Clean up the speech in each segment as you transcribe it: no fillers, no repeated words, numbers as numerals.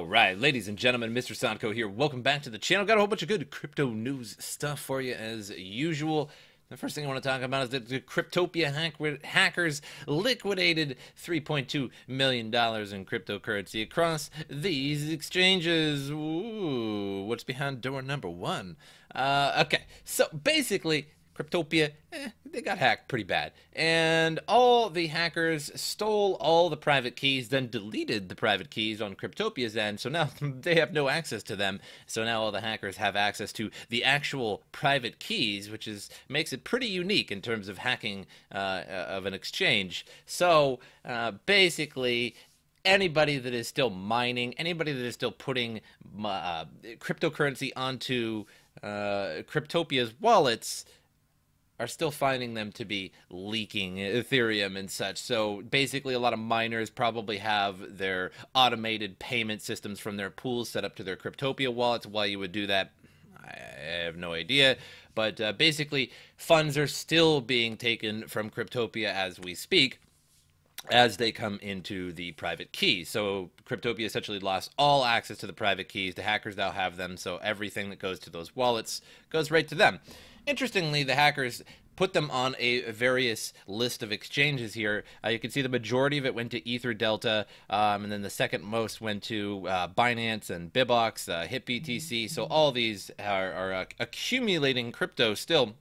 All right, ladies and gentlemen, MrSotko here. Welcome back to the channel. Got a whole bunch of good crypto news stuff for you as usual. The first thing I want to talk about is that the Cryptopia hackers liquidated $3.2 million in cryptocurrency across these exchanges. Ooh, what's behind door number one? Okay, so basically, Cryptopia, they got hacked pretty bad. And all the hackers stole all the private keys, then deleted the private keys on Cryptopia's end, so now they have no access to them. So now all the hackers have access to the actual private keys, which makes it pretty unique in terms of hacking of an exchange. So basically, anybody that is still mining, anybody that is still putting cryptocurrency onto Cryptopia's wallets are still finding them to be leaking Ethereum and such. So basically a lot of miners probably have their automated payment systems from their pools set up to their Cryptopia wallets. Why you would do that, I have no idea. But basically funds are still being taken from Cryptopia as we speak, as they come into the private keys. So Cryptopia essentially lost all access to the private keys. The hackers now have them, so everything that goes to those wallets goes right to them. Interestingly, the hackers put them on a various list of exchanges here. You can see the majority of it went to Ether Delta, and then the second most went to Binance and Bibox, HitBTC. So all these are accumulating crypto still.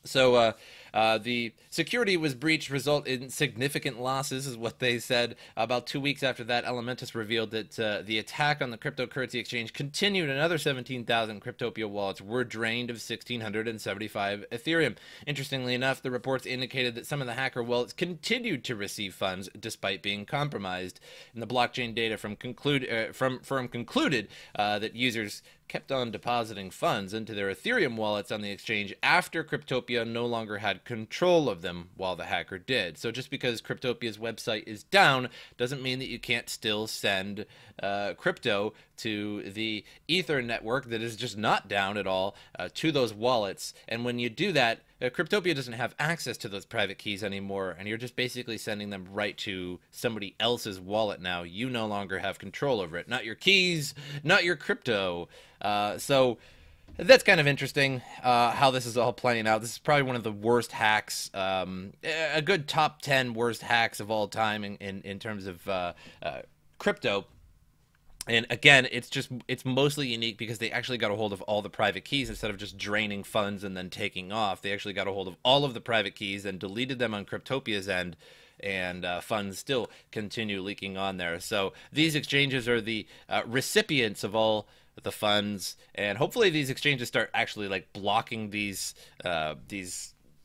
So the security was breached, result in significant losses, is what they said. About 2 weeks after that, Elementus revealed that the attack on the cryptocurrency exchange continued. Another 17,000 Cryptopia wallets were drained of 1,675 Ethereum. Interestingly enough, the reports indicated that some of the hacker wallets continued to receive funds despite being compromised. And the blockchain data from concluded that users kept on depositing funds into their Ethereum wallets on the exchange after Cryptopia no longer had control of them while the hacker did. So just because Cryptopia's website is down doesn't mean that you can't still send crypto to the Ether network that is just not down at all to those wallets. And when you do that, Cryptopia doesn't have access to those private keys anymore, and you're just basically sending them right to somebody else's wallet now. You no longer have control over it. Not your keys, not your crypto. So that's kind of interesting how this is all playing out. This is probably one of the worst hacks, a good top 10 worst hacks of all time in terms of crypto. And again, it's mostly unique because they actually got a hold of all the private keys instead of just draining funds and then taking off. They actually got a hold of all of the private keys and deleted them on Cryptopia's end, and funds still continue leaking on there. So these exchanges are the recipients of all the funds, and hopefully these exchanges start actually like blocking these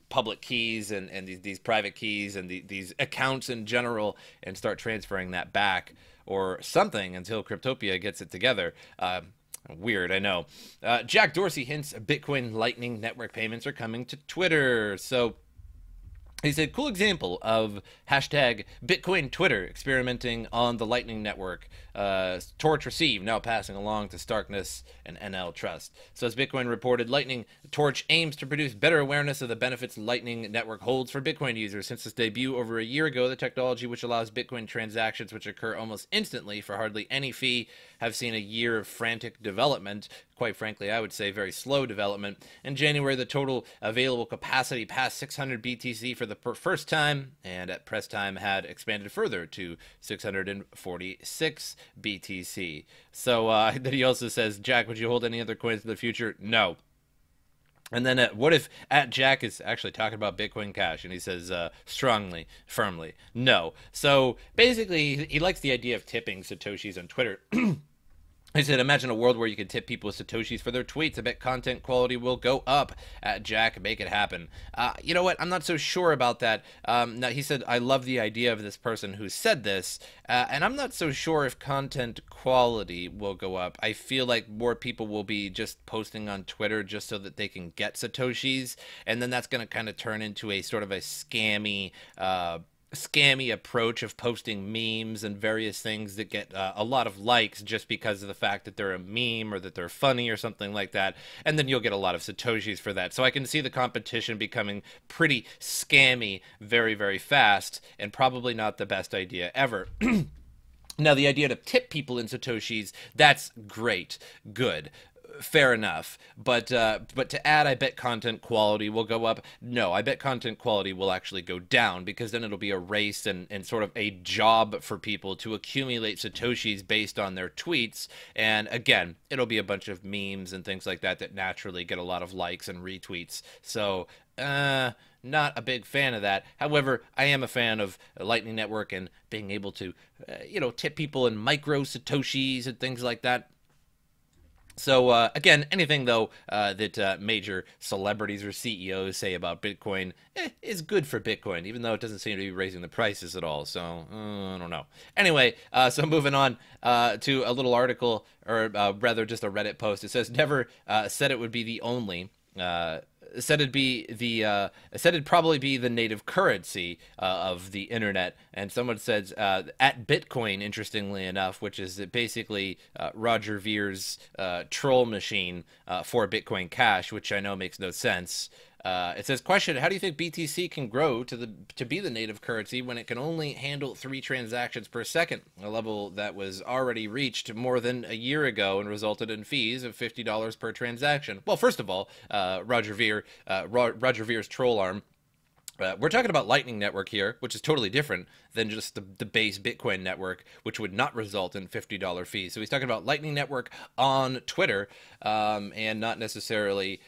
public keys and these private keys and these accounts in general, and start transferring that back or something until Cryptopia gets it together. Weird, I know. Jack Dorsey hints Bitcoin Lightning Network payments are coming to Twitter. So he said, cool example of hashtag Bitcoin Twitter experimenting on the Lightning Network. Torch received, now passing along to Starkness and NL Trust. So as Bitcoin reported, Lightning Torch aims to produce better awareness of the benefits Lightning Network holds for Bitcoin users. Since its debut over a year ago, the technology, which allows Bitcoin transactions which occur almost instantly for hardly any fee, have seen a year of frantic development. Quite frankly, I would say very slow development. In January, the total available capacity passed 600 BTC for the first time, and at press time had expanded further to 646 BTC. So then he also says, Jack, would you hold any other coins in the future? No. And then what if @Jack is actually talking about Bitcoin Cash, and he says strongly, firmly, no. So basically, he likes the idea of tipping Satoshis on Twitter. He said, imagine a world where you can tip people with Satoshis for their tweets. I bet content quality will go up. @Jack, make it happen. You know what? I'm not so sure about that. Now, he said, I love the idea of this person who said this, and I'm not so sure if content quality will go up. I feel like more people will be just posting on Twitter just so that they can get Satoshis, and then that's going to kind of turn into a sort of a scammy approach of posting memes and various things that get a lot of likes just because of the fact that they're a meme or that they're funny or something like that, and then you'll get a lot of Satoshis for that. So I can see the competition becoming pretty scammy very, very fast, and probably not the best idea ever. Now, the idea to tip people in Satoshis, that's great, good, fair enough. But to add, I bet content quality will go up. No, I bet content quality will actually go down, because then it'll be a race and sort of a job for people to accumulate Satoshis based on their tweets. And again, it'll be a bunch of memes and things like that that naturally get a lot of likes and retweets. So, not a big fan of that. However, I am a fan of Lightning Network and being able to, tip people in micro Satoshis and things like that. So, again, anything, though, that major celebrities or CEOs say about Bitcoin is good for Bitcoin, even though it doesn't seem to be raising the prices at all. So, I don't know. Anyway, so moving on to a little article, or rather just a Reddit post. It says, never said it would be the only... said it'd probably be the native currency of the internet. And someone says at Bitcoin, interestingly enough, which is basically Roger Vere's troll machine for Bitcoin Cash, which I know makes no sense. It says, question, how do you think BTC can grow to be the native currency when it can only handle 3 transactions per second, a level that was already reached more than a year ago and resulted in fees of $50 per transaction? Well, first of all, Roger Vere's troll arm. We're talking about Lightning Network here, which is totally different than just the base Bitcoin network, which would not result in $50 fees. So he's talking about Lightning Network on Twitter, and not necessarily,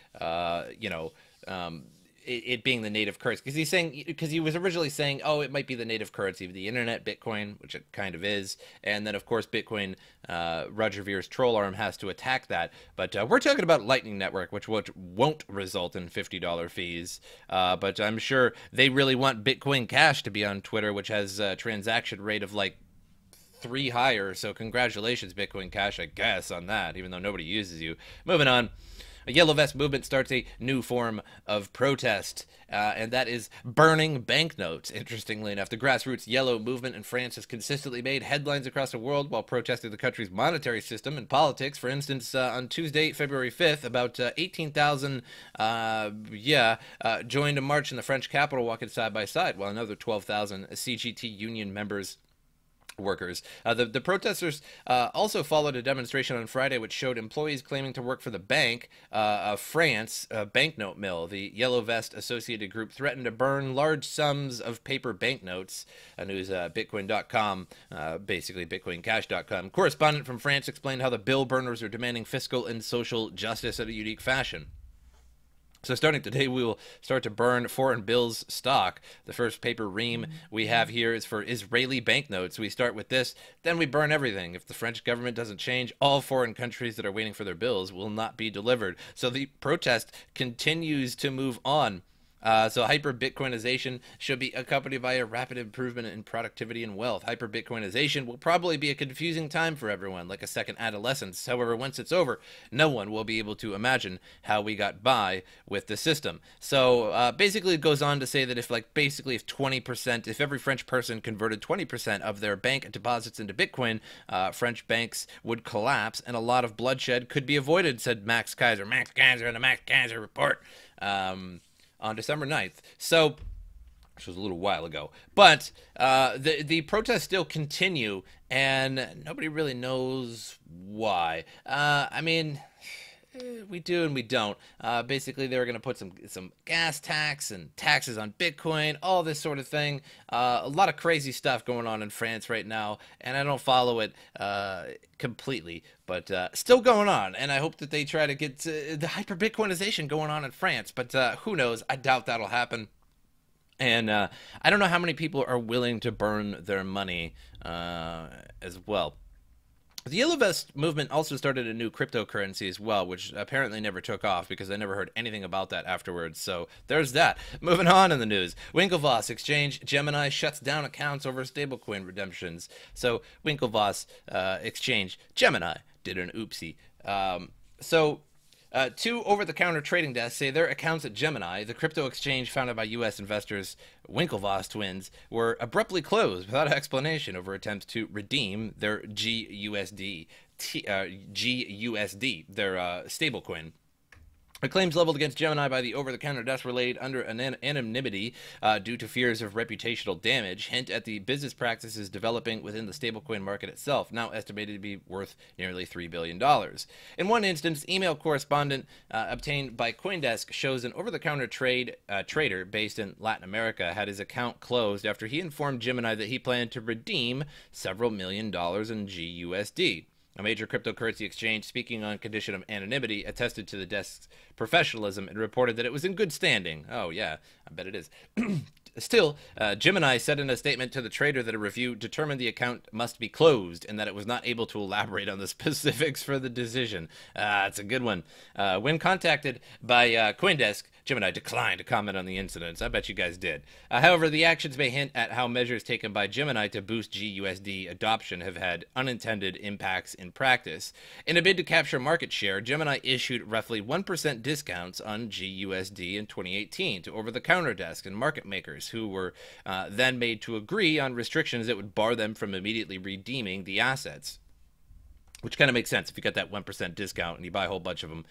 it being the native currency, because he was originally saying, oh, it might be the native currency of the internet, Bitcoin, which it kind of is, and then of course Bitcoin, Roger Vere's troll arm has to attack that. But we're talking about Lightning Network, which won't result in $50 fees. But I'm sure they really want Bitcoin Cash to be on Twitter, which has a transaction rate of like 3 higher. So congratulations, Bitcoin Cash, I guess, on that, even though nobody uses you. Moving on. A Yellow Vest movement starts a new form of protest, and that is burning banknotes. Interestingly enough, the grassroots Yellow movement in France has consistently made headlines across the world while protesting the country's monetary system and politics. For instance, on Tuesday, February 5th, about 18,000 joined a march in the French capital, walking side by side, while another 12,000 CGT union workers. The protesters also followed a demonstration on Friday which showed employees claiming to work for the Bank of France banknote mill. The Yellow Vest Associated Group threatened to burn large sums of paper banknotes. News Bitcoin.com, basically BitcoinCash.com. Correspondent from France explained how the bill burners are demanding fiscal and social justice in a unique fashion. So starting today, we will start to burn foreign bills stock. The first paper ream we have here is for Israeli banknotes. We start with this, then we burn everything. If the French government doesn't change, all foreign countries that are waiting for their bills will not be delivered. So the protest continues to move on. So hyper-Bitcoinization should be accompanied by a rapid improvement in productivity and wealth. Hyper-Bitcoinization will probably be a confusing time for everyone, like a second adolescence. However, once it's over, no one will be able to imagine how we got by with the system. So basically it goes on to say that if 20%, if every French person converted 20% of their bank deposits into Bitcoin, French banks would collapse and a lot of bloodshed could be avoided, said Max Kaiser. Max Kaiser in the Max Kaiser report. On December 9th. So, which was a little while ago. But the protests still continue, and nobody really knows why. I mean, we do and we don't. Basically, they were going to put some gas tax and taxes on Bitcoin, all this sort of thing. A lot of crazy stuff going on in France right now, and I don't follow it completely, but still going on. And I hope that they try to get the hyper-Bitcoinization going on in France, but who knows? I doubt that'll happen. And I don't know how many people are willing to burn their money as well. The Yellow Vest movement also started a new cryptocurrency as well, which apparently never took off because I never heard anything about that afterwards. So there's that. Moving on in the news. Winklevoss exchange Gemini shuts down accounts over stablecoin redemptions. So Winklevoss exchange Gemini did an oopsie. Two over-the-counter trading desks say their accounts at Gemini, the crypto exchange founded by U.S. investors Winklevoss twins, were abruptly closed without explanation over attempts to redeem their GUSD, their stablecoin. The claims leveled against Gemini by the over-the-counter desk were laid under anonymity due to fears of reputational damage, hint at the business practices developing within the stablecoin market itself, now estimated to be worth nearly $3 billion. In one instance, email correspondent obtained by CoinDesk shows an over-the-counter trader based in Latin America had his account closed after he informed Gemini that he planned to redeem several $million in GUSD. A major cryptocurrency exchange, speaking on condition of anonymity, attested to the desk's professionalism and reported that it was in good standing. Oh, yeah, I bet it is. Still, Gemini said in a statement to the trader that a review determined the account must be closed and that it was not able to elaborate on the specifics for the decision. It's a good one. When contacted by CoinDesk, Gemini declined to comment on the incidents. I bet you guys did. However, the actions may hint at how measures taken by Gemini to boost GUSD adoption have had unintended impacts in practice. In a bid to capture market share, Gemini issued roughly 1% discounts on GUSD in 2018 to over-the-counter desks and market makers, who were then made to agree on restrictions that would bar them from immediately redeeming the assets. Which kind of makes sense if you got that 1% discount and you buy a whole bunch of them,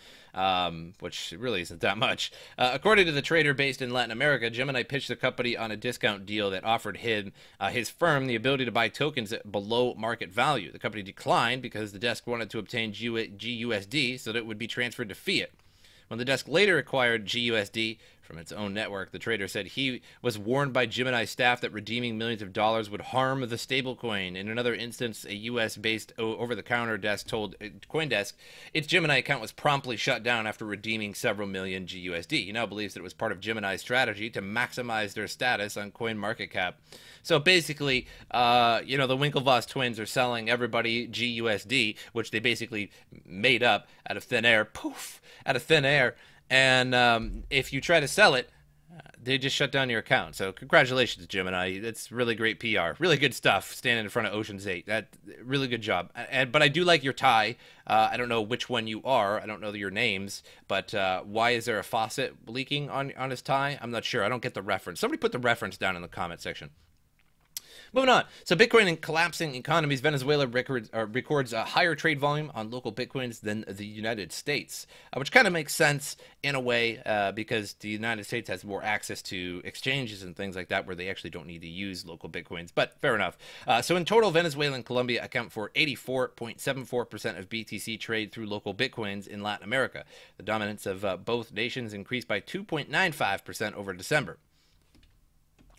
which really isn't that much. According to the trader based in Latin America, Gemini pitched the company on a discount deal that offered him, his firm the ability to buy tokens at below market value. The company declined because the desk wanted to obtain GUSD so that it would be transferred to fiat. When the desk later acquired GUSD from its own network, the trader said he was warned by Gemini staff that redeeming millions of dollars would harm the stablecoin. In another instance, a U.S.-based over-the-counter desk told CoinDesk its Gemini account was promptly shut down after redeeming several million GUSD. He now believes that it was part of Gemini's strategy to maximize their status on CoinMarketCap. So basically, the Winklevoss twins are selling everybody GUSD, which they basically made up out of thin air. Poof! Out of thin air. And if you try to sell it, they just shut down your account. So congratulations, Gemini. That's really great PR. Really good stuff standing in front of Ocean's 8. That really good job. But I do like your tie. I don't know which one you are. I don't know your names. But why is there a faucet leaking on his tie? I'm not sure. I don't get the reference. Somebody put the reference down in the comment section. Moving on. So Bitcoin in collapsing economies, Venezuela records a higher trade volume on local Bitcoins than the United States, which kind of makes sense in a way because the United States has more access to exchanges and things like that where they actually don't need to use local Bitcoins, but fair enough. So in total, Venezuela and Colombia account for 84.74% of BTC trade through local Bitcoins in Latin America. The dominance of both nations increased by 2.95% over December.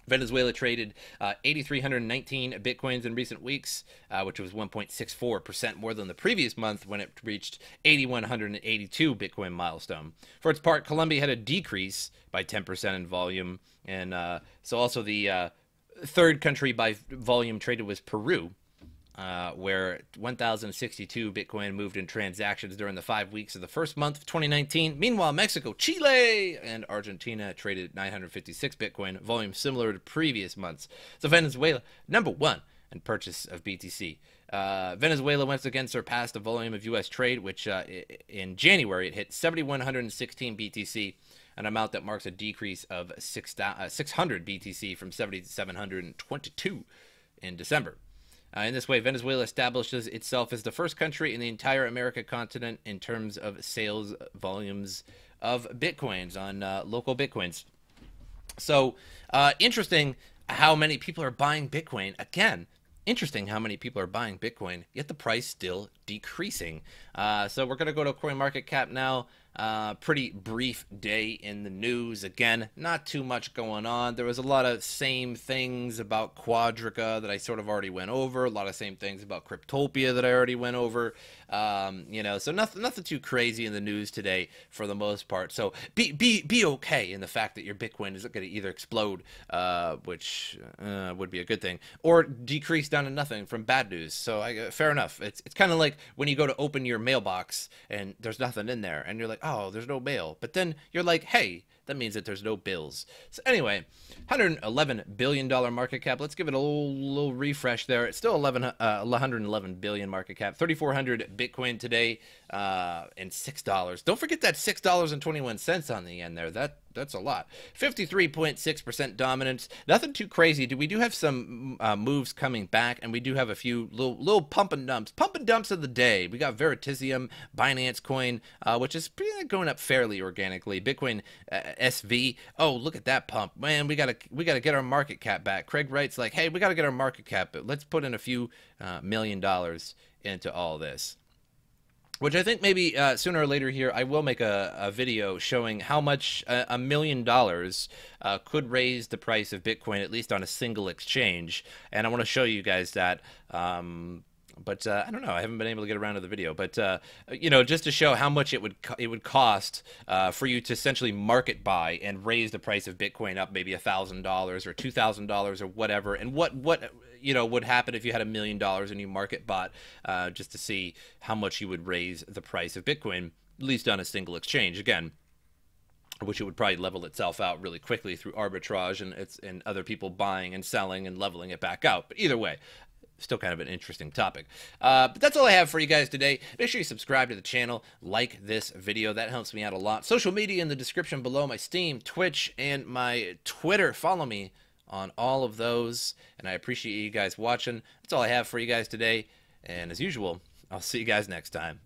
Venezuela traded 8,319 Bitcoins in recent weeks, which was 1.64% more than the previous month when it reached 8,182 Bitcoin milestone. For its part, Colombia had a decrease by 10% in volume, and so also the third country by volume traded was Peru, where 1,062 Bitcoin moved in transactions during the 5 weeks of the first month of 2019. Meanwhile, Mexico, Chile, and Argentina traded 956 Bitcoin, volume similar to previous months. So Venezuela, number one in purchase of BTC. Venezuela once again surpassed the volume of U.S. trade, which in January it hit 7,116 BTC, an amount that marks a decrease of 600 BTC from 7,722 in December. In this way, Venezuela establishes itself as the first country in the entire American continent in terms of sales volumes of Bitcoins on local Bitcoins. So, interesting how many people are buying Bitcoin. Again, interesting how many people are buying Bitcoin, yet the price still decreasing. So we're going to go to CoinMarketCap now. Pretty brief day in the news. Again, not too much going on. There was a lot of same things about Quadrica that I sort of already went over. A lot of same things about Cryptopia that I already went over. So nothing too crazy in the news today for the most part. So be okay in the fact that your Bitcoin isn't going to either explode, which would be a good thing, or decrease down to nothing from bad news. So fair enough. It's kind of like when you go to open your mailbox and there's nothing in there, and you're like, oh, there's no mail. But then you're like, hey, that means that there's no bills. So anyway, $111 billion market cap. Let's give it a little refresh there. It's still 111 billion market cap. 3,400 Bitcoin today, and $6. Don't forget that $6.21 on the end there. That's a lot. 53.6% dominance. Nothing too crazy. We do have some moves coming back, and we do have a few little pump and dumps. Pump and dumps of the day. We got Veritasium, Binance Coin, which is going up fairly organically. Bitcoin SV. Oh, look at that pump, man. We gotta get our market cap back. Craig writes like, hey, we gotta get our market cap, but let's put in a few $1 million into all this. Which I think maybe sooner or later here I will make a video showing how much $1 million could raise the price of Bitcoin, at least on a single exchange. And I want to show you guys that. But I don't know. I haven't been able to get around to the video. But you know, just to show how much it would cost for you to essentially market buy and raise the price of Bitcoin up maybe $1,000 or $2,000 or whatever, and what you know would happen if you had $1 million and you market bought, just to see how much you would raise the price of Bitcoin, at least on a single exchange. Again, which it would probably level itself out really quickly through arbitrage and other people buying and selling and leveling it back out. But either way, still kind of an interesting topic. But that's all I have for you guys today. Make sure you subscribe to the channel, like this video. That helps me out a lot. Social media in the description below, my Steam, Twitch, and my Twitter. Follow me on all of those, and I appreciate you guys watching. That's all I have for you guys today, and as usual, I'll see you guys next time.